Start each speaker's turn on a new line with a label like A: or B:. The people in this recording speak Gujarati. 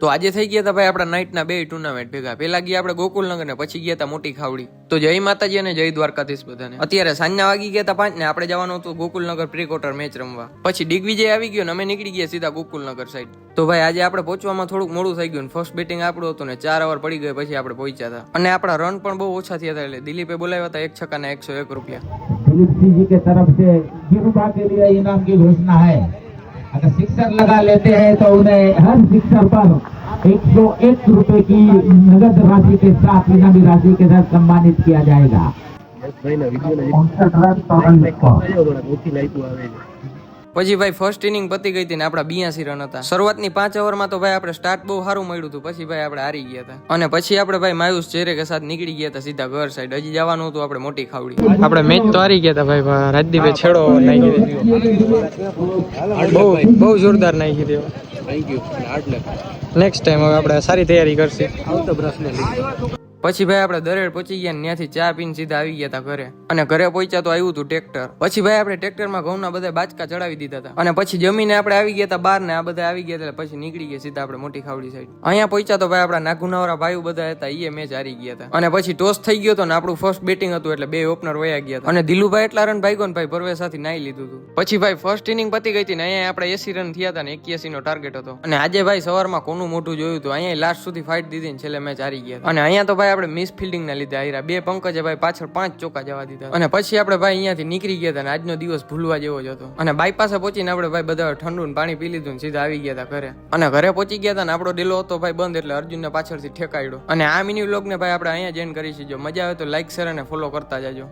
A: તો આજે થઈ ગયા હતા ભાઈ આપણા નાઇટના 2 ટુર્નામેન્ટ ભેગા. પેલા ગયા આપણે ગોકુલનગર ને પછી ગયા હતા મોટી ખાવડી. તો જય માતાજી અને જય દ્વારકાધીશ બધાને. અત્યારે સાંજના વાગી ગયા હતા 5 ને આપણે જવાનું હતું ગોકુલનગર પ્રી ક્વાર્ટર મેચ રમવા. પછી દિગ્વિજય આવી ગયો ને અમે નીકળી ગયા સીધા ગોકુલનગર સાઈડ. તો ભાઈ આજે આપણે પહોંચવામાં થોડુંક મોડું થઈ ગયું. ફર્સ્ટ બેટિંગ આપણું હતું ને 4 ઓવર પડી ગઈ પછી આપણે પહોંચ્યા હતા. અને આપણા રન પણ બહુ ઓછા થયા હતા એટલે દિલીપે બોલાવ્યા હતા 1 છક્કા ને 101 રૂપિયા.
B: दिलीप जी के तरफ से गिरुबा के लिए इनाम की घोषणा है। अगर सिक्सर लगा लेते हैं तो उन्हें हर सिक्सर पर 101 रुपए की नगद राशि के साथ इनामी राशि के साथ सम्मानित किया जाएगा।
A: પછી ભાઈ ફર્સ્ટ ઇનિંગ પતી ગઈ હતી ને આપડા 82 રન હતા. શરૂઆતની 5 ઓવરમાં તો ભાઈ આપણે સ્ટાર્ટ બહુ સારું મળ્યું હતું. પછી ભાઈ આપણે હારી ગયા હતા અને પછી આપણે ભાઈ માયુસ ચહેરે કે સાથ નીકળી ગયા હતા સીધા ઘર સાઈડ. હજી જવાનું હતું આપણે મોટી ખાવડી. આપણે મેચ તો હારી ગયા હતા ભાઈ. રાજદીપે છેડો નાખી દીધો. બહુ જોરદાર નાખી દીધો. Thank you. નેક્સ્ટ ટાઈમ હવે આપણે સારી તૈયારી કરશે. પછી ભાઈ આપણે દરેડ પહોંચી ગયા ને ત્યાંથી ચા પીને સીધા આવી ગયા હતા ઘરે. અને ઘરે પહોંચ્યા તો આવ્યું હતું ટ્રેક્ટર. પછી ભાઈ આપણે ટ્રેક્ટરમાં ઘઉંના બધા બાચકા ચડાવી દીધા હતા. અને પછી જમીને આપણે આવી ગયા હતા બહાર ને આ બધા આવી ગયા એટલે પછી નીકળી ગયા સીધા આપણે મોટી ખાવડી સાઈડ. અહીંયા પહોંચ્યા તો ભાઈ આપણા નાગુનાવરા ભાઈઓ બધા હતા એ મેચ હારી ગયા હતા. અને પછી ટોસ થઈ ગયો હતો ને આપણું ફર્સ્ટ બેટિંગ હતું એટલે 2 ઓપનર વયા ગયા હતા. અને દિલુભાઈ એટલા રન ભાગ્યો ને ભાઈ પરવેશ સાથે નાઈ લીધું હતું. પછી ભાઈ ફર્સ્ટ ઇનિંગ પતી ગઈ હતી ને અહીંયા આપણે 80 રન થયા હતા ને 81 નો ટાર્ગેટ હતો. અને આજે ભાઈ સવારમાં કોનું મોટું જોયું હતું. અહીંયા લાસ્ટ સુધી ફાઇટ દીધી ને છેલ્લે મેચ હારી ગયા. અને અહીંયા તો ભાઈ આપણે મિસ ફિલ્ડિંગ લીધે આયરા 2 પંકજે ભાઈ પાછળ 5 ચોકા જવા દીધા. અને પછી આપણે ભાઈ અહીંયાથી નીકળી ગયા હતા. આજનો દિવસ ભૂલવા જેવો જ હતો. અને બાયપાસે પહોંચીને આપણે ભાઈ બધા ઠંડુ પાણી પી લીધું ને સીધા આવી ગયા હતા ઘરે. અને ઘરે પહોંચી ગયા હતા ને આપણો ડેલો હતો ભાઈ બંધ એટલે અર્જુનને પાછળથી ઠેકાડ્યો. અને આ મિની વ્લોગ ને ભાઈ આપણે અહીંયા જોઈન કરી છે. જો મજા આવે તો લાઈક શેર અને ફોલો કરતા જાજો.